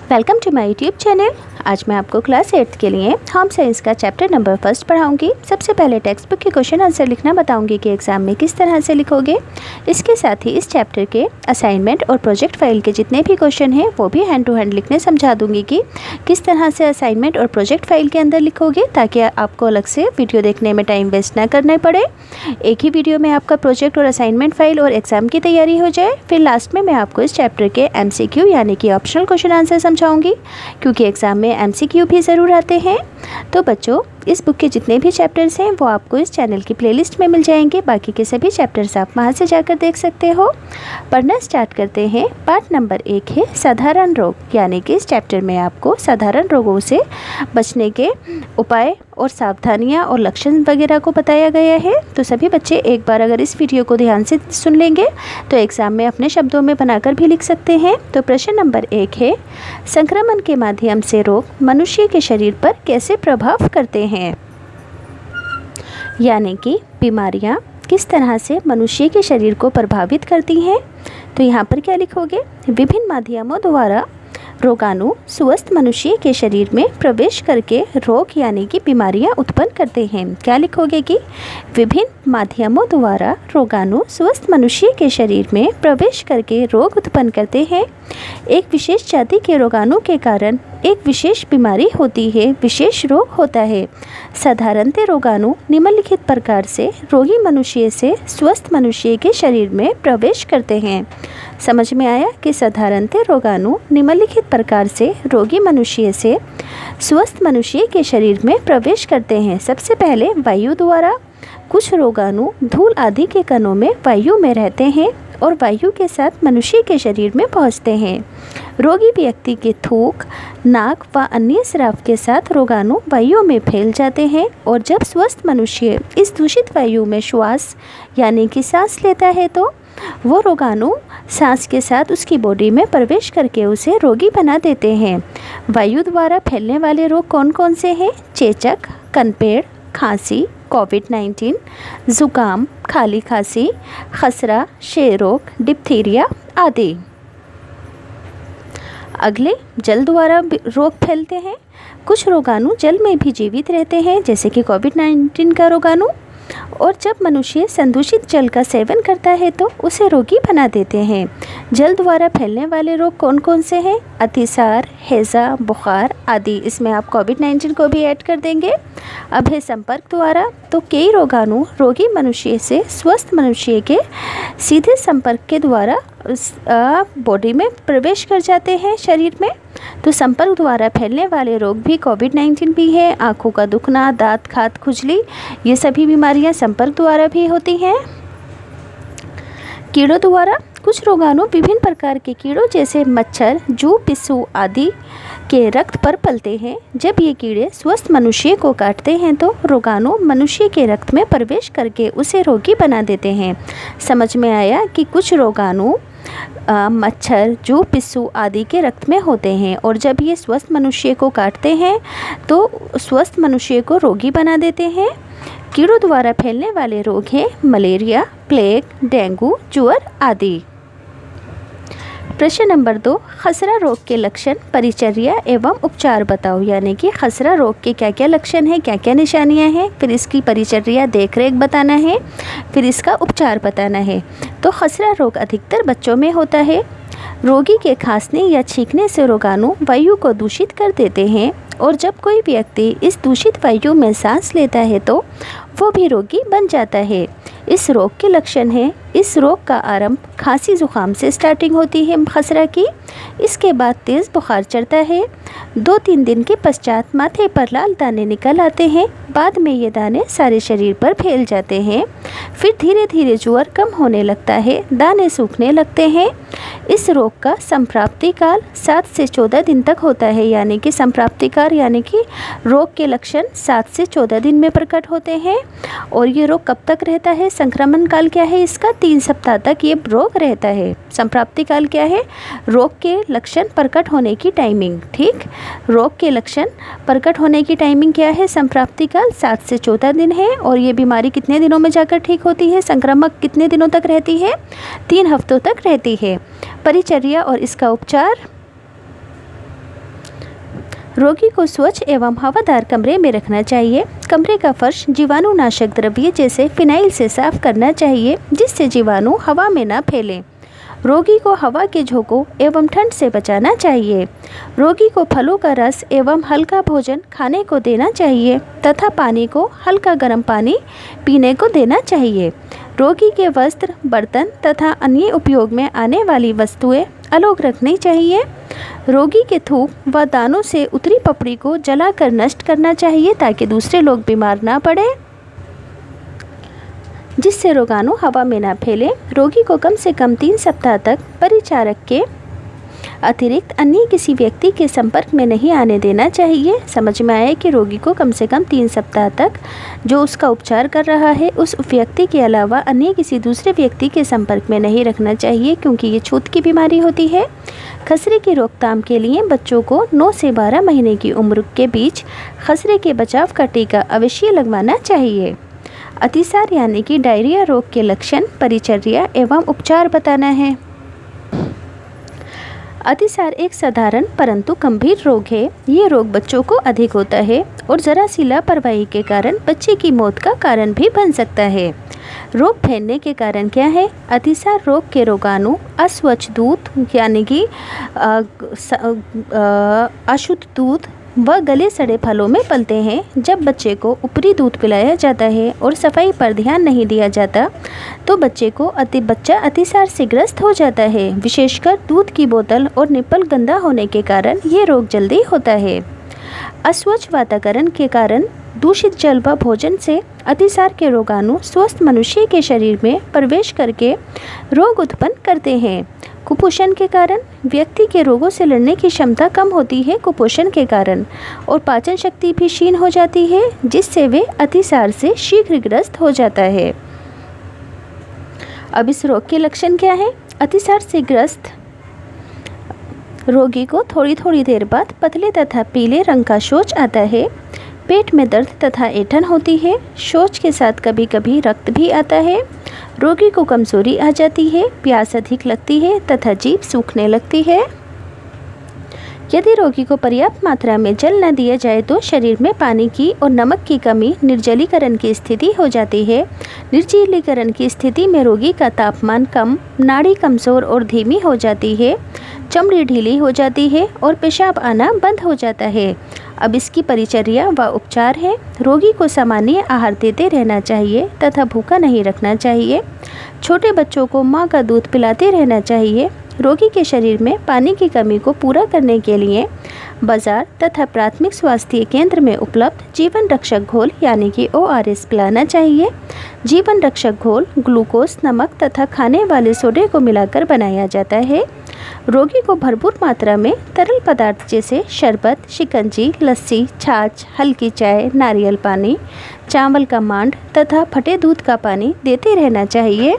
Welcome to my YouTube channel. आज मैं आपको क्लास 8th के लिए होम साइंस का चैप्टर नंबर 1 पढ़ाऊंगी। सबसे पहले टेक्स्ट बुक के क्वेश्चन आंसर लिखना बताऊंगी कि एग्ज़ाम में किस तरह से लिखोगे। इसके साथ ही इस चैप्टर के असाइनमेंट और प्रोजेक्ट फाइल के जितने भी क्वेश्चन हैं वो भी हैंड टू हैंड लिखने समझा दूंगी कि किस तरह से असाइनमेंट और प्रोजेक्ट फाइल के अंदर लिखोगे, ताकि आपको अलग से वीडियो देखने में टाइम वेस्ट ना करना पड़े। एक ही वीडियो में आपका प्रोजेक्ट और असाइनमेंट फाइल और एग्ज़ाम की तैयारी हो जाए। फिर लास्ट में मैं आपको इस चैप्टर के MCQ यानी कि ऑप्शनल क्वेश्चन आंसर समझाऊंगी, क्योंकि एग्ज़ाम में MCQ भी ज़रूर आते हैं। तो बच्चों, इस बुक के जितने भी चैप्टर्स हैं वो आपको इस चैनल की प्लेलिस्ट में मिल जाएंगे। बाकी के सभी चैप्टर्स आप वहां से जाकर देख सकते हो। पढ़ना स्टार्ट करते हैं। पार्ट नंबर 1 है साधारण रोग, यानी कि इस चैप्टर में आपको साधारण रोगों से बचने के उपाय और सावधानियां और लक्षण वगैरह को बताया गया है। तो सभी बच्चे एक बार अगर इस वीडियो को ध्यान से सुन लेंगे तो एग्ज़ाम में अपने शब्दों में बनाकर भी लिख सकते हैं। तो प्रश्न नंबर 1 है, संक्रमण के माध्यम से रोग मनुष्य के शरीर पर कैसे प्रभाव करते हैं, यानी कि बीमारियां किस तरह से मनुष्य के शरीर को प्रभावित करती हैं। तो यहाँ पर क्या लिखोगे, विभिन्न माध्यमों द्वारा रोगाणु स्वस्थ मनुष्य के शरीर में प्रवेश करके रोग यानी कि बीमारियां उत्पन्न करते हैं। क्या लिखोगे कि विभिन्न माध्यमों द्वारा रोगाणु स्वस्थ मनुष्य के शरीर में प्रवेश करके रोग उत्पन्न करते हैं। एक विशेष जाति के रोगाणु के कारण एक विशेष बीमारी होती है, विशेष रोग होता है। साधारणतः रोगाणु निम्नलिखित प्रकार से रोगी मनुष्य से स्वस्थ मनुष्य के शरीर में प्रवेश करते हैं। समझ में आया कि साधारणतः रोगाणु निम्नलिखित प्रकार से रोगी मनुष्य से स्वस्थ मनुष्य के शरीर में प्रवेश करते हैं। सबसे पहले वायु द्वारा। कुछ रोगाणु धूल आदि के कणों में वायु में रहते हैं और वायु के साथ मनुष्य के शरीर में पहुंचते हैं। रोगी व्यक्ति के थूक, नाक व अन्य स्राव के साथ रोगाणु वायु में फैल जाते हैं, और जब स्वस्थ मनुष्य इस दूषित वायु में श्वास यानी कि सांस लेता है तो वो रोगाणु सांस के साथ उसकी बॉडी में प्रवेश करके उसे रोगी बना देते हैं। वायु द्वारा फैलने वाले रोग कौन कौन से हैं? चेचक, कनपेड़, खांसी, कोविड-19, जुकाम, खाली खांसी, खसरा, क्षय रोग, डिप्थीरिया आदि। अगले, जल द्वारा रोग फैलते हैं। कुछ रोगाणु जल में भी जीवित रहते हैं, जैसे कि कोविड-19 का रोगाणु, और जब मनुष्य संदूषित जल का सेवन करता है तो उसे रोगी बना देते हैं। जल द्वारा फैलने वाले रोग कौन कौन से हैं? अतिसार, हैज़ा, बुखार आदि। इसमें आप कोविड-19 को भी ऐड कर देंगे। अब है संपर्क द्वारा। तो कई रोगाणु रोगी मनुष्य से स्वस्थ मनुष्य के सीधे संपर्क के द्वारा बॉडी में प्रवेश कर जाते हैं, शरीर में। तो संपर्क द्वारा फैलने वाले रोग भी कोविड-19 भी है। आँखों का दुखना, दांत खाद, खुजली, ये सभी बीमारियां संपर्क द्वारा भी होती हैं। कीड़ों द्वारा। कुछ रोगाणु विभिन्न प्रकार के कीड़ों जैसे मच्छर, जू, पिस्सू आदि के रक्त पर पलते हैं। जब ये कीड़े स्वस्थ मनुष्य को काटते हैं तो रोगाणु मनुष्य के रक्त में प्रवेश करके उसे रोगी बना देते हैं। समझ में आया कि कुछ रोगाणु मच्छर, जू, पिस्सू आदि के रक्त में होते हैं, और जब ये स्वस्थ मनुष्य को काटते हैं तो स्वस्थ मनुष्य को रोगी बना देते हैं। कीड़ों द्वारा फैलने वाले रोग हैं मलेरिया, प्लेग, डेंगू, ज्वर आदि। प्रश्न नंबर 2, खसरा रोग के लक्षण, परिचर्या एवं उपचार बताओ, यानी कि खसरा रोग के क्या क्या लक्षण हैं, क्या क्या निशानियां हैं, फिर इसकी परिचर्या देखरेख बताना है, फिर इसका उपचार बताना है। तो खसरा रोग अधिकतर बच्चों में होता है। रोगी के खांसने या छींकने से रोगाणु वायु को दूषित कर देते हैं, और जब कोई व्यक्ति इस दूषित वायु में सांस लेता है तो वो भी रोगी बन जाता है। इस रोग के लक्षण हैं, इस रोग का आरंभ खांसी जुकाम से स्टार्टिंग होती है खसरा की। इसके बाद तेज़ बुखार चढ़ता है। 2-3 दिन के पश्चात माथे पर लाल दाने निकल आते हैं। बाद में ये दाने सारे शरीर पर फैल जाते हैं। फिर धीरे धीरे ज्वर कम होने लगता है, दाने सूखने लगते हैं। इस रोग का संप्राप्ति काल 7 से 14 दिन तक होता है, यानी कि संप्राप्ति काल यानी कि रोग के लक्षण 7 से 14 दिन में प्रकट होते हैं। और ये रोग कब तक रहता है? संक्रमण काल क्या है इसका? 3 सप्ताह तक ये रोग रहता है। संप्राप्ति काल क्या है? रोग के लक्षण प्रकट होने की टाइमिंग। ठीक, रोग के लक्षण प्रकट होने की टाइमिंग क्या है? संप्राप्ति काल 7 से 14 दिन है। और ये बीमारी कितने दिनों में जाकर ठीक होती है? संक्रामक कितने दिनों तक रहती है? 3 हफ्तों तक रहती है। परिचर्या और इसका उपचार। रोगी को स्वच्छ एवं हवादार कमरे में रखना चाहिए। कमरे का फर्श जीवाणुनाशक द्रव्य जैसे फिनाइल से साफ करना चाहिए, जिससे जीवाणु हवा में न फैलें। रोगी को हवा के झोंकों एवं ठंड से बचाना चाहिए। रोगी को फलों का रस एवं हल्का भोजन खाने को देना चाहिए तथा पानी को हल्का गर्म पानी पीने को देना चाहिए। रोगी के वस्त्र, बर्तन तथा अन्य उपयोग में आने वाली वस्तुएं अलग रखनी चाहिए। रोगी के थूक व दानों से उतरी पपड़ी को जलाकर नष्ट करना चाहिए ताकि दूसरे लोग बीमार ना पड़े, जिससे रोगाणु हवा में ना फैले। रोगी को कम से कम 3 सप्ताह तक परिचारक के अतिरिक्त अन्य किसी व्यक्ति के संपर्क में नहीं आने देना चाहिए। समझ में आया कि रोगी को कम से कम 3 सप्ताह तक जो उसका उपचार कर रहा है उस व्यक्ति के अलावा अन्य किसी दूसरे व्यक्ति के संपर्क में नहीं रखना चाहिए, क्योंकि ये छूत की बीमारी होती है। खसरे की रोकथाम के लिए बच्चों को 9 से 12 महीने की उम्र के बीच खसरे के बचाव का टीका अवश्य लगवाना चाहिए। अतिसार यानी कि डायरिया रोग के लक्षण, परिचर्या एवं उपचार बताना है। अतिसार एक साधारण परंतु गंभीर रोग है। ये रोग बच्चों को अधिक होता है और जरा सी लापरवाही के कारण बच्चे की मौत का कारण भी बन सकता है। रोग फैलने के कारण क्या है? अतिसार रोग के रोगाणु अस्वच्छ दूध यानी कि अशुद्ध दूध व गले सड़े फलों में पलते हैं। जब बच्चे को ऊपरी दूध पिलाया जाता है और सफाई पर ध्यान नहीं दिया जाता तो बच्चा अतिसार से ग्रस्त हो जाता है। विशेषकर दूध की बोतल और निप्पल गंदा होने के कारण ये रोग जल्दी होता है। अस्वच्छ वातावरण के कारण दूषित जल व भोजन से अतिसार के रोगाणु स्वस्थ मनुष्य के शरीर में प्रवेश करके रोग उत्पन्न करते हैं। कुपोषण के कारण व्यक्ति के रोगों से लड़ने की क्षमता कम होती है कुपोषण के कारण, और पाचन शक्ति भी क्षीण हो जाती है, जिससे वे अतिसार से शीघ्र ग्रस्त हो जाता है। अब इस रोग के लक्षण क्या है? अतिसार से ग्रस्त रोगी को थोड़ी थोड़ी देर बाद पतले तथा पीले रंग का शौच आता है। पेट में दर्द तथा ऐंठन होती है। शौच के साथ कभी कभी रक्त भी आता है। रोगी को कमजोरी आ जाती है, प्यास अधिक लगती है तथा जीभ सूखने लगती है। यदि रोगी को पर्याप्त मात्रा में जल न दिया जाए तो शरीर में पानी की और नमक की कमी, निर्जलीकरण की स्थिति हो जाती है। निर्जलीकरण की स्थिति में रोगी का तापमान कम, नाड़ी कमज़ोर और धीमी हो जाती है, चमड़ी ढीली हो जाती है और पेशाब आना बंद हो जाता है। अब इसकी परिचर्या व उपचार है। रोगी को सामान्य आहार देते रहना चाहिए तथा भूखा नहीं रखना चाहिए। छोटे बच्चों को माँ का दूध पिलाते रहना चाहिए। रोगी के शरीर में पानी की कमी को पूरा करने के लिए बाजार तथा प्राथमिक स्वास्थ्य केंद्र में उपलब्ध जीवन रक्षक घोल यानी कि ORS पिलाना चाहिए। जीवन रक्षक घोल ग्लूकोज, नमक तथा खाने वाले सोडे को मिलाकर बनाया जाता है। रोगी को भरपूर मात्रा में तरल पदार्थ जैसे शरबत, शिकंजी, लस्सी, छाछ, हल्की चाय, नारियल पानी, चावल का मांड तथा फटे दूध का पानी देते रहना चाहिए।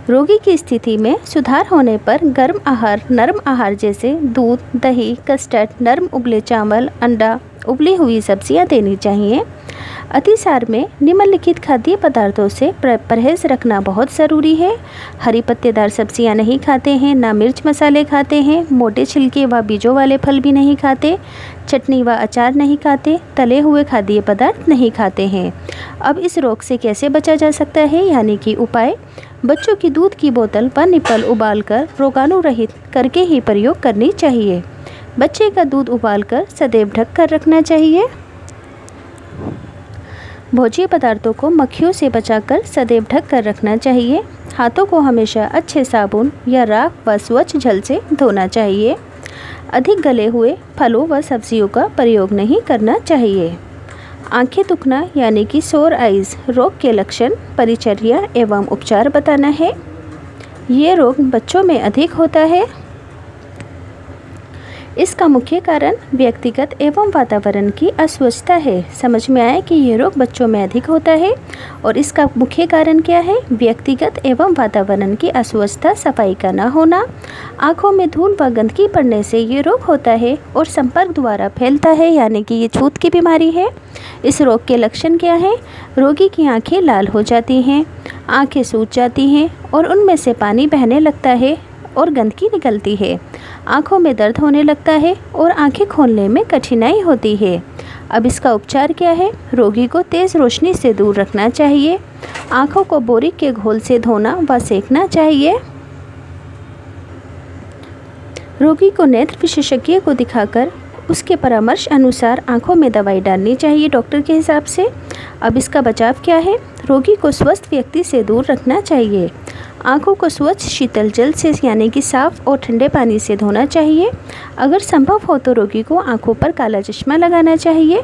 रोगी की स्थिति में सुधार होने पर गर्म आहार, नरम आहार जैसे दूध, दही, कस्टर्ड, नरम उबले चावल, अंडा, उबली हुई सब्जियां देनी चाहिए। अतिसार में निम्नलिखित खाद्य पदार्थों से परहेज रखना बहुत ज़रूरी है। हरी पत्तेदार सब्जियां नहीं खाते हैं, ना मिर्च मसाले खाते हैं, मोटे छिलके व बीजों वाले फल भी नहीं खाते, चटनी व अचार नहीं खाते, तले हुए खाद्य पदार्थ नहीं खाते हैं। अब इस रोग से कैसे बचा जा सकता है यानी कि उपाय? बच्चों की दूध की बोतल व निप्पल उबालकर रोगाणु रहित करके ही प्रयोग करनी चाहिए। बच्चे का दूध उबालकर सदैव ढक कर रखना चाहिए। भोज्य पदार्थों को मक्खियों से बचाकर सदैव ढक कर रखना चाहिए। हाथों को हमेशा अच्छे साबुन या राख व स्वच्छ जल से धोना चाहिए। अधिक गले हुए फलों व सब्जियों का प्रयोग नहीं करना चाहिए। आंखें दुखना यानी कि सोर आइज़ रोग के लक्षण, परिचर्या एवं उपचार बताना है। ये रोग बच्चों में अधिक होता है। इसका मुख्य कारण व्यक्तिगत एवं वातावरण की अस्वच्छता है। समझ में आया कि ये रोग बच्चों में अधिक होता है और इसका मुख्य कारण क्या है? व्यक्तिगत एवं वातावरण की अस्वच्छता, सफाई का न होना। आँखों में धूल व गंदगी पड़ने से ये रोग होता है और संपर्क द्वारा फैलता है यानी कि ये छूत की बीमारी है। इस रोग के लक्षण क्या हैं? रोगी की आँखें लाल हो जाती हैं, आँखें सूज जाती हैं और उनमें से पानी बहने लगता है। और गंदगी निकलती है। आँखों में दर्द होने लगता है और आँखें खोलने में कठिनाई होती है। अब इसका उपचार क्या है? रोगी को तेज़ रोशनी से दूर रखना चाहिए। आँखों को बोरिक के घोल से धोना व सेकना चाहिए। रोगी को नेत्र विशेषज्ञ को दिखाकर उसके परामर्श अनुसार आँखों में दवाई डालनी चाहिए डॉक्टर के हिसाब से। अब इसका बचाव क्या है? रोगी को स्वस्थ व्यक्ति से दूर रखना चाहिए। आँखों को स्वच्छ शीतल जल से यानी कि साफ़ और ठंडे पानी से धोना चाहिए। अगर संभव हो तो रोगी को आँखों पर काला चश्मा लगाना चाहिए।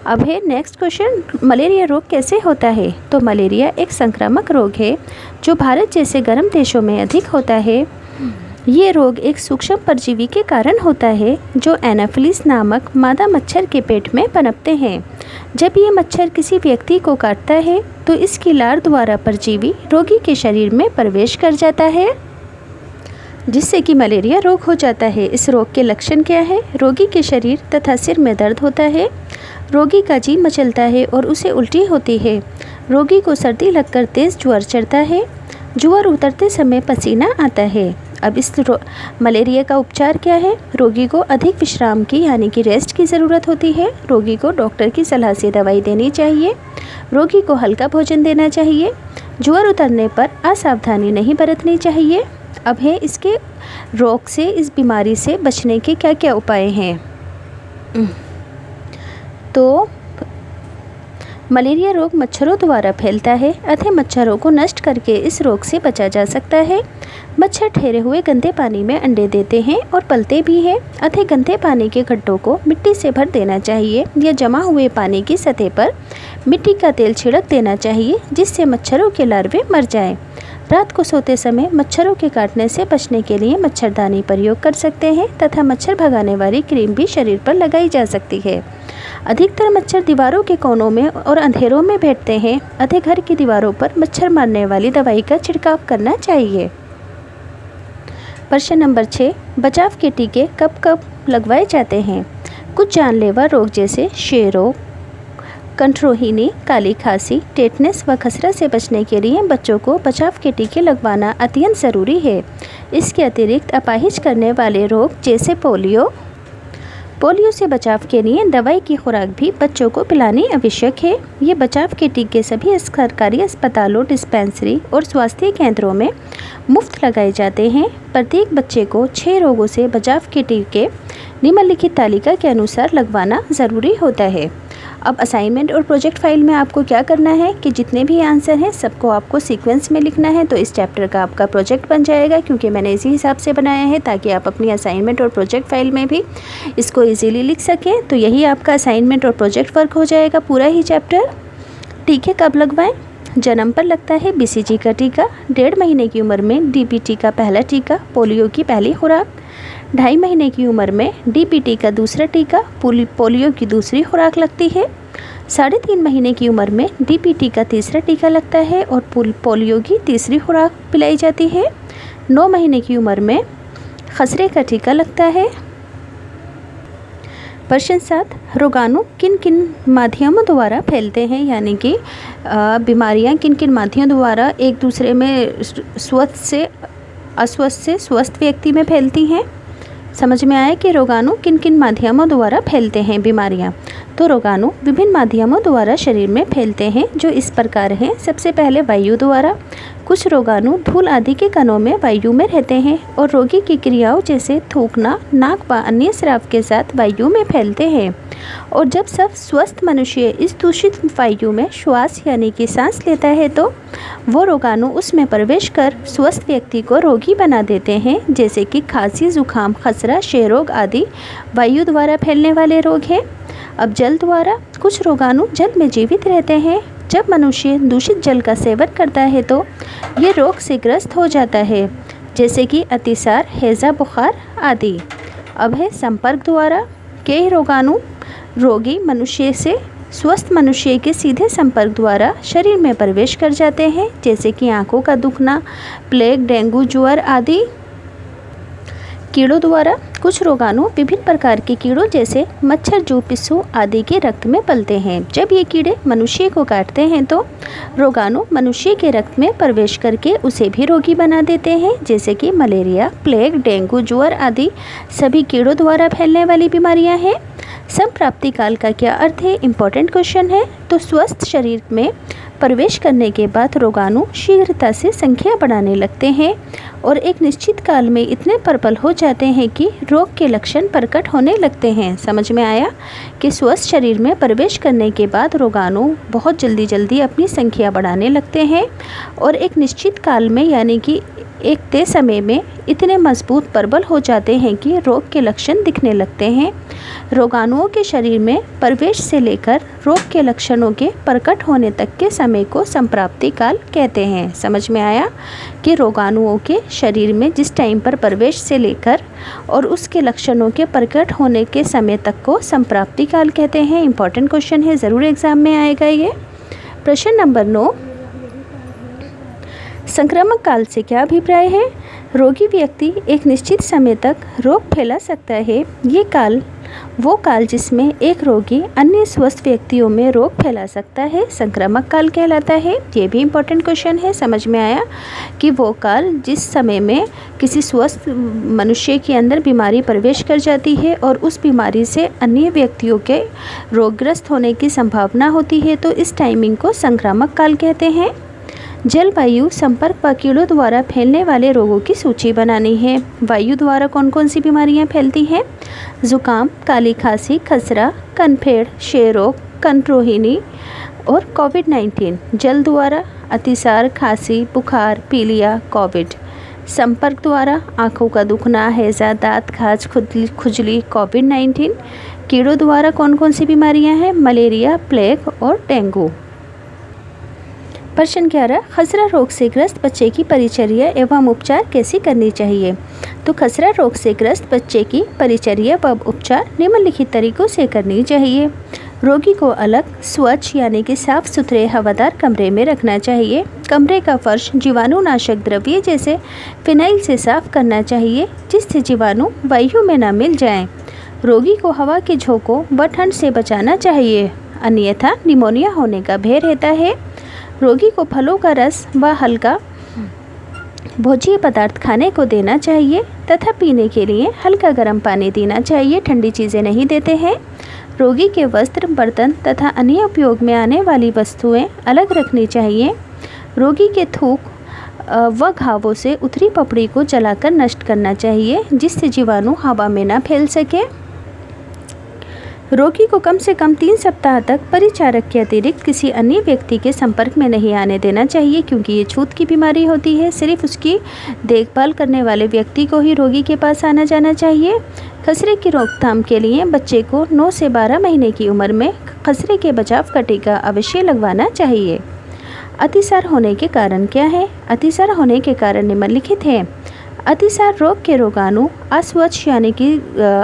अब है नेक्स्ट क्वेश्चन, मलेरिया रोग कैसे होता है? तो मलेरिया एक संक्रामक रोग है जो भारत जैसे गर्म देशों में अधिक होता है। ये रोग एक सूक्ष्म परजीवी के कारण होता है जो एनाफिलिस नामक मादा मच्छर के पेट में पनपते हैं। जब ये मच्छर किसी व्यक्ति को काटता है तो इसकी लार द्वारा परजीवी रोगी के शरीर में प्रवेश कर जाता है, जिससे कि मलेरिया रोग हो जाता है। इस रोग के लक्षण क्या है? रोगी के शरीर तथा सिर में दर्द होता है, रोगी का जी मचलता है और उसे उल्टी होती है, रोगी को सर्दी लगकर तेज़ ज्वर चढ़ता है, ज्वर उतरते समय पसीना आता है। अब इस मलेरिया का उपचार क्या है? रोगी को अधिक विश्राम की यानी कि रेस्ट की ज़रूरत होती है। रोगी को डॉक्टर की सलाह से दवाई देनी चाहिए। रोगी को हल्का भोजन देना चाहिए। ज्वर उतरने पर असावधानी नहीं बरतनी चाहिए। अब है इसके रोग से, इस बीमारी से बचने के क्या क्या उपाय हैं। तो मलेरिया रोग मच्छरों द्वारा फैलता है अतः मच्छरों को नष्ट करके इस रोग से बचा जा सकता है। मच्छर ठहरे हुए गंदे पानी में अंडे देते हैं और पलते भी हैं अतः गंदे पानी के गड्ढों को मिट्टी से भर देना चाहिए या जमा हुए पानी की सतह पर मिट्टी का तेल छिड़क देना चाहिए जिससे मच्छरों के लार्वे मर जाएं। रात को सोते समय मच्छरों के काटने से बचने के लिए मच्छरदानी प्रयोग कर सकते हैं तथा मच्छर भगाने वाली क्रीम भी शरीर पर लगाई जा सकती है। अधिकतर मच्छर दीवारों के कोनों में और अंधेरों में बैठते हैं अतः घर की दीवारों पर मच्छर मारने वाली दवाई का छिड़काव करना चाहिए। प्रश्न नंबर 6, बचाव के टीके कब कब लगवाए जाते हैं? कुछ जानलेवा रोग जैसे क्षय रोग, कंठरोहिणी, काली खांसी, टेटनस व खसरा से बचने के लिए बच्चों को बचाव के टीके लगवाना अत्यंत ज़रूरी है। इसके अतिरिक्त अपाहिज करने वाले रोग जैसे पोलियो से बचाव के लिए दवाई की खुराक भी बच्चों को पिलानी आवश्यक है। ये बचाव के टीके सभी सरकारी अस्पतालों, डिस्पेंसरी और स्वास्थ्य केंद्रों में मुफ्त लगाए जाते हैं। प्रत्येक बच्चे को 6 रोगों से बचाव के टीके निम्नलिखित तालिका के अनुसार लगवाना ज़रूरी होता है। अब असाइनमेंट और प्रोजेक्ट फाइल में आपको क्या करना है कि जितने भी आंसर हैं सबको आपको सीक्वेंस में लिखना है। तो इस चैप्टर का आपका प्रोजेक्ट बन जाएगा क्योंकि मैंने इसी हिसाब से बनाया है ताकि आप अपनी असाइनमेंट और प्रोजेक्ट फाइल में भी इसको इजीली लिख सकें। तो यही आपका असाइनमेंट और प्रोजेक्ट वर्क हो जाएगा पूरा ही चैप्टर। टीके कब लगवाएं? जन्म पर लगता है BCG का टीका, 1.5 महीने की उम्र में DPT का पहला टीका, पोलियो की पहली खुराक, 2.5 महीने की उम्र में DPT का दूसरा टीका, पोलियो की दूसरी खुराक लगती है, 3.5 महीने की उम्र में DPT का तीसरा टीका लगता है और पोलियो की तीसरी खुराक पिलाई जाती है, 9 महीने की उम्र में खसरे का टीका लगता है। प्रश्न 7, रोगाणु किन किन माध्यमों द्वारा फैलते हैं, यानी कि बीमारियां किन किन माध्यमों द्वारा एक दूसरे में स्वस्थ से अस्वस्थ से स्वस्थ व्यक्ति में फैलती हैं। समझ में आया कि रोगाणु किन किन माध्यमों द्वारा फैलते हैं बीमारियां। तो रोगाणु विभिन्न माध्यमों द्वारा शरीर में फैलते हैं जो इस प्रकार हैं। सबसे पहले वायु द्वारा। कुछ रोगाणु धूल आदि के कणों में वायु में रहते हैं और रोगी की क्रियाओं जैसे थूकना, नाक व अन्य स्राव के साथ वायु में फैलते हैं। और जब सब स्वस्थ मनुष्य इस दूषित वायु में श्वास यानी कि सांस लेता है तो वो रोगाणु उसमें प्रवेश कर स्वस्थ व्यक्ति को रोगी बना देते हैं, जैसे कि खांसी, जुकाम, खसरा, क्षय रोग आदि वायु द्वारा फैलने वाले रोग हैं। अब जल द्वारा। कुछ रोगाणु जल में जीवित रहते हैं। जब मनुष्य दूषित जल का सेवन करता है तो ये रोग से ग्रस्त हो जाता है, जैसे कि अतिसार, हैजा, बुखार आदि। अब है संपर्क द्वारा। कई रोगाणु रोगी मनुष्य से स्वस्थ मनुष्य के सीधे संपर्क द्वारा शरीर में प्रवेश कर जाते हैं, जैसे कि आंखों का दुखना, प्लेग, डेंगू, ज्वर आदि। कीड़ों द्वारा। कुछ रोगाणु विभिन्न प्रकार के कीड़ों जैसे मच्छर, जू, पिस्सू आदि के रक्त में पलते हैं। जब ये कीड़े मनुष्य को काटते हैं तो रोगाणु मनुष्य के रक्त में प्रवेश करके उसे भी रोगी बना देते हैं, जैसे कि मलेरिया, प्लेग, डेंगू, ज्वर आदि सभी कीड़ों द्वारा फैलने वाली बीमारियां हैं। संप्राप्ति काल का क्या अर्थ है? इम्पोर्टेंट क्वेश्चन है। तो स्वस्थ शरीर में प्रवेश करने के बाद रोगाणु शीघ्रता से संख्या बढ़ाने लगते हैं और एक निश्चित काल में इतने प्रबल हो जाते हैं कि रोग के लक्षण प्रकट होने लगते हैं। समझ में आया कि स्वस्थ शरीर में प्रवेश करने के बाद रोगाणु बहुत जल्दी अपनी संख्या बढ़ाने लगते हैं और एक निश्चित काल में यानी कि एक तय समय में इतने मजबूत प्रबल हो जाते हैं कि रोग के लक्षण दिखने लगते हैं। रोगाणुओं के शरीर में प्रवेश से लेकर रोग के लक्षणों के प्रकट होने तक के समय को संप्राप्ति काल कहते हैं। समझ में आया कि रोगाणुओं के शरीर में जिस टाइम पर प्रवेश से लेकर और उसके लक्षणों के प्रकट होने के समय तक को संप्राप्ति काल कहते हैं। इंपॉर्टेंट क्वेश्चन है, ज़रूर एग्जाम में आएगा ये। प्रश्न नंबर 9, संक्रामक काल से क्या अभिप्राय है? रोगी व्यक्ति एक निश्चित समय तक रोग फैला सकता है। ये काल वो काल जिसमें एक रोगी अन्य स्वस्थ व्यक्तियों में रोग फैला सकता है संक्रामक काल कहलाता है। ये भी इम्पोर्टेंट क्वेश्चन है। समझ में आया कि वो काल जिस समय में किसी स्वस्थ मनुष्य के अंदर बीमारी प्रवेश कर जाती है और उस बीमारी से अन्य व्यक्तियों के रोगग्रस्त होने की संभावना होती है, तो इस टाइमिंग को संक्रामक काल कहते हैं। जलवायु संपर्क व कीड़ों द्वारा फैलने वाले रोगों की सूची बनानी है। वायु द्वारा कौन कौन सी बीमारियां फैलती हैं? जुकाम, काली खांसी, खसरा, कनफेड़, क्षय रोग, कनरोहिणी और कोविड-19। जल द्वारा अतिसार, खांसी, बुखार, पीलिया, कोविड। संपर्क द्वारा आँखों का दुखना, हैजा, दांत, खाज, खुजली, कोविड-19। कीड़ों द्वारा कौन कौन सी बीमारियां हैं? मलेरिया, प्लेग और डेंगू। प्रश्न 11, खसरा रोग से ग्रस्त बच्चे की परिचर्या एवं उपचार कैसी करनी चाहिए? तो खसरा रोग से ग्रस्त बच्चे की परिचर्या व उपचार निम्नलिखित तरीकों से करनी चाहिए। रोगी को अलग, स्वच्छ यानी कि साफ सुथरे हवादार कमरे में रखना चाहिए। कमरे का फर्श जीवाणुनाशक द्रव्य जैसे फिनाइल से साफ करना चाहिए, जिससे जीवाणु वायु में न मिल जाएं। रोगी को हवा के झोंकों व ठंड से बचाना चाहिए, अन्यथा निमोनिया होने का भय रहता है। रोगी को फलों का रस व हल्का भोज्य पदार्थ खाने को देना चाहिए तथा पीने के लिए हल्का गर्म पानी देना चाहिए, ठंडी चीज़ें नहीं देते हैं। रोगी के वस्त्र, बर्तन तथा अन्य उपयोग में आने वाली वस्तुएं अलग रखनी चाहिए। रोगी के थूक व घावों से उतरी पपड़ी को जलाकर नष्ट करना चाहिए, जिससे जीवाणु हवा में न फैल सके। रोगी को कम से कम 3 सप्ताह तक परिचारक के अतिरिक्त किसी अन्य व्यक्ति के संपर्क में नहीं आने देना चाहिए, क्योंकि ये छूत की बीमारी होती है। सिर्फ उसकी देखभाल करने वाले व्यक्ति को ही रोगी के पास आना जाना चाहिए। खसरे की रोकथाम के लिए बच्चे को 9 से 12 महीने की उम्र में खसरे के बचाव का टीका अवश्य लगवाना चाहिए। अतिसार होने के कारण क्या है? अतिसार होने के कारण निम्नलिखित है। अतिसार रोग के रोगाणु अस्वच्छ यानी कि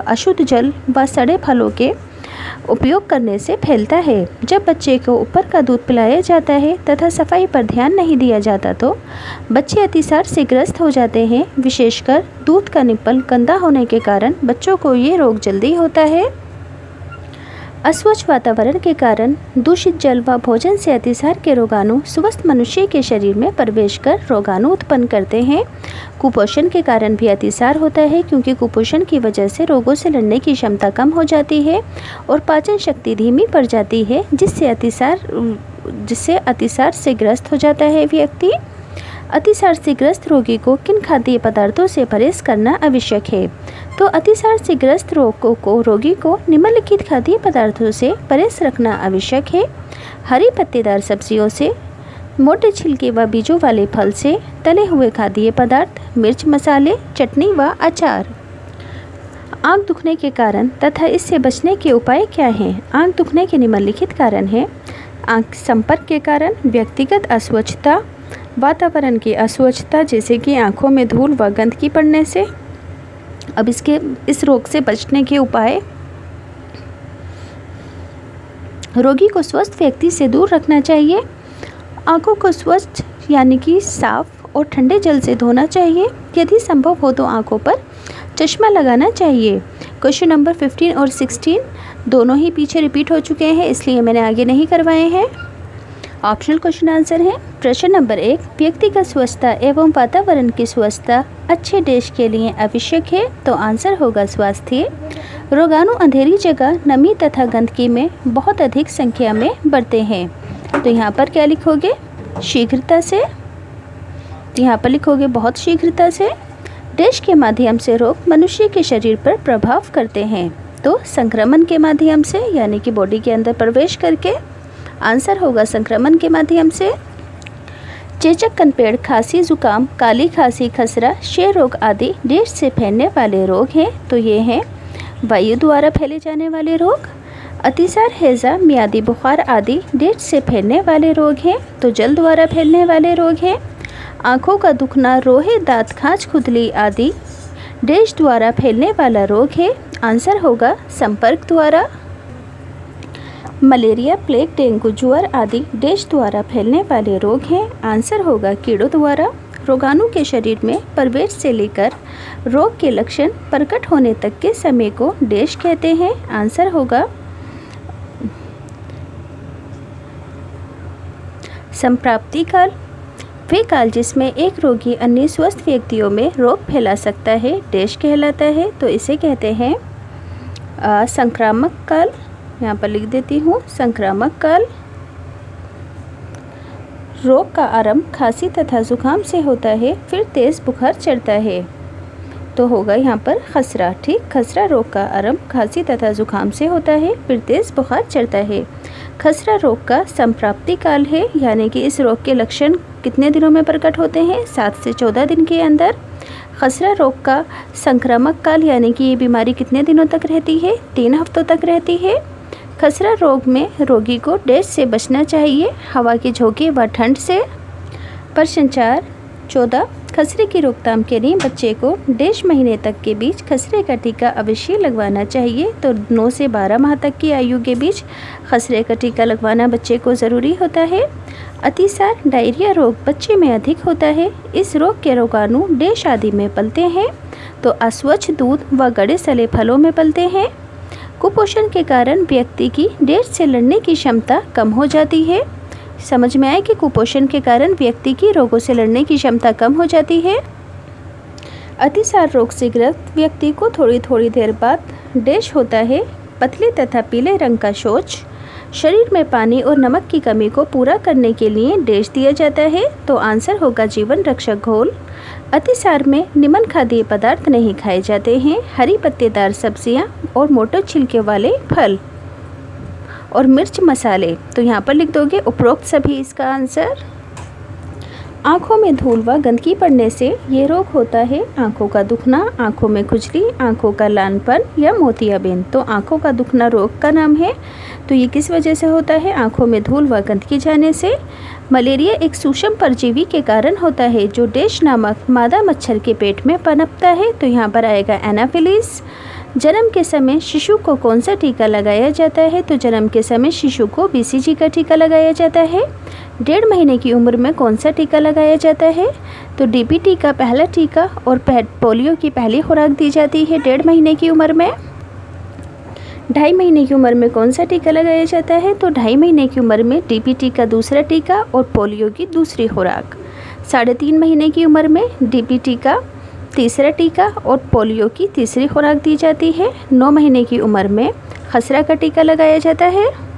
अशुद्ध जल व सड़े फलों के उपयोग करने से फैलता है। जब बच्चे को ऊपर का दूध पिलाया जाता है तथा सफाई पर ध्यान नहीं दिया जाता तो बच्चे अतिसार से ग्रस्त हो जाते हैं। विशेषकर दूध का निप्पल गंदा होने के कारण बच्चों को ये रोग जल्दी होता है। अस्वच्छ वातावरण के कारण दूषित जल व भोजन से अतिसार के रोगाणु स्वस्थ मनुष्य के शरीर में प्रवेश कर रोगाणु उत्पन्न करते हैं। कुपोषण के कारण भी अतिसार होता है, क्योंकि कुपोषण की वजह से रोगों से लड़ने की क्षमता कम हो जाती है और पाचन शक्ति धीमी पड़ जाती है, जिससे अतिसार से ग्रस्त हो जाता है व्यक्ति। अतिसार से ग्रस्त रोगी को किन खाद्य पदार्थों से परहेज करना आवश्यक है? तो अतिसार से ग्रस्त रोगी को निम्नलिखित खाद्य पदार्थों से परहेज रखना आवश्यक है। हरी पत्तेदार सब्जियों से, मोटे छिलके व बीजों वाले फल से, तले हुए खाद्य पदार्थ, मिर्च मसाले, चटनी व अचार। आँख दुखने के कारण तथा इससे बचने के उपाय क्या हैं? आँख दुखने के निम्नलिखित कारण हैं। आँख संपर्क के कारण, व्यक्तिगत अस्वच्छता, वातावरण की अस्वच्छता जैसे कि आँखों में धूल व गंदगी पड़ने से। अब इस रोग से बचने के उपाय: रोगी को स्वस्थ व्यक्ति से दूर रखना चाहिए। आँखों को स्वच्छ यानी कि साफ और ठंडे जल से धोना चाहिए। यदि संभव हो तो आँखों पर चश्मा लगाना चाहिए। क्वेश्चन नंबर 15 और 16 दोनों ही पीछे रिपीट हो चुके हैं, इसलिए मैंने आगे नहीं करवाए हैं। ऑप्शनल क्वेश्चन आंसर है। प्रश्न नंबर 1, व्यक्तिगत स्वच्छता एवं वातावरण की स्वच्छता अच्छे देश के लिए आवश्यक है, तो आंसर होगा स्वास्थ्य। रोगाणु अंधेरी जगह नमी तथा गंदगी में बहुत अधिक संख्या में बढ़ते हैं, तो यहाँ पर क्या लिखोगे? शीघ्रता से। यहाँ पर लिखोगे बहुत शीघ्रता से। देश के माध्यम से रोग मनुष्य के शरीर पर प्रभाव करते हैं, तो संक्रमण के माध्यम से, यानी कि बॉडी के अंदर प्रवेश करके। आंसर होगा संक्रमण के माध्यम से। चेचक, कनपेड़, खांसी, जुकाम, काली खांसी, खसरा, क्षय रोग आदि देश से फैलने वाले रोग हैं, तो ये हैं वायु द्वारा फैले जाने वाले रोग। अतिसार, हैजा, मियादी बुखार आदि देश से फैलने वाले रोग हैं, तो जल द्वारा फैलने वाले रोग हैं। आँखों का दुखना, रोहे, दांत, खाज, खुजली आदि देश द्वारा फैलने वाला रोग है। आंसर होगा संपर्क द्वारा। मलेरिया, प्लेग, डेंगू, ज्वर आदि देश द्वारा फैलने वाले रोग हैं। आंसर होगा कीड़ों द्वारा। रोगाणु के शरीर में प्रवेश से लेकर रोग के लक्षण प्रकट होने तक के समय को देश कहते हैं। आंसर होगा संप्राप्ति काल। वे काल जिसमें एक रोगी अन्य स्वस्थ व्यक्तियों में रोग फैला सकता है, देश कहलाता है, तो इसे कहते हैं संक्रामक काल। यहाँ पर लिख देती हूँ संक्रामक काल। रोग का आरंभ खांसी तथा जुकाम से होता है, फिर तेज बुखार चढ़ता है, तो होगा यहाँ पर खसरा। ठीक, खसरा रोग का आरंभ खांसी तथा जुकाम से होता है, फिर तेज बुखार चढ़ता है। खसरा रोग का संप्राप्ति काल है, यानी कि इस रोग के लक्षण कितने दिनों में प्रकट होते हैं? 7 से 14 दिन के अंदर। खसरा रोग का संक्रामक काल, यानी कि ये बीमारी कितने दिनों तक रहती है? 3 हफ्तों तक रहती है। खसरा रोग में रोगी को डैश से बचना चाहिए, हवा के झोंके व ठंड से। प्रश्न 4, 14, खसरे की रोकथाम के लिए बच्चे को डैश महीने तक के बीच खसरे का टीका अवश्य लगवाना चाहिए, तो 9 से 12 माह तक की आयु के बीच खसरे का टीका लगवाना बच्चे को ज़रूरी होता है। अतिसार, डायरिया रोग बच्चे में अधिक होता है। इस रोग के रोगाणु डैश आदि में पलते हैं, तो अस्वच्छ दूध व गड़े सले फलों में पलते हैं। कुपोषण के कारण व्यक्ति की डैश से लड़ने की क्षमता कम हो जाती है। समझ में आए कि कुपोषण के कारण व्यक्ति की रोगों से लड़ने की क्षमता कम हो जाती है। अतिसार रोग से ग्रस्त व्यक्ति को थोड़ी थोड़ी देर बाद डैश होता है। पतले तथा पीले रंग का शौच, शरीर में पानी और नमक की कमी को पूरा करने के लिए डैश दिया जाता है, तो आंसर होगा जीवन रक्षक घोल। अतिसार में निमन खाद्य पदार्थ नहीं खाए जाते हैं। हरी पत्तेदार सब्जियां और मोटे छिलके वाले फल और मिर्च मसाले, तो यहाँ पर लिख दोगे उपरोक्त सभी इसका आंसर। आँखों में धूल व गंदगी पड़ने से ये रोग होता है। आँखों का दुखना, आँखों में खुजली, आँखों का लालपन या मोतियाबिंद, तो आँखों का दुखना रोग का नाम है। तो ये किस वजह से होता है? आँखों में धूल व गंदगी जाने से। मलेरिया एक सूक्ष्म परजीवी के कारण होता है, जो डैश नामक मादा मच्छर के पेट में पनपता है, तो यहाँ पर आएगा एनाफिलिस। जन्म के समय शिशु को कौन सा टीका लगाया जाता है? तो जन्म के समय शिशु को BCG का टीका लगाया जाता है। 1.5 महीने की उम्र में कौन सा टीका लगाया जाता है? तो DPT का पहला टीका और पोलियो की पहली खुराक दी जाती है 1.5 महीने की उम्र में। 2.5 महीने की उम्र में कौन सा टीका लगाया जाता है? तो 2.5 महीने की उम्र में DPT का दूसरा टीका और पोलियो की दूसरी खुराक। 3.5 महीने की उम्र में DPT का तीसरा टीका और पोलियो की तीसरी खुराक दी जाती है। 9 महीने की उम्र में खसरा का टीका लगाया जाता है।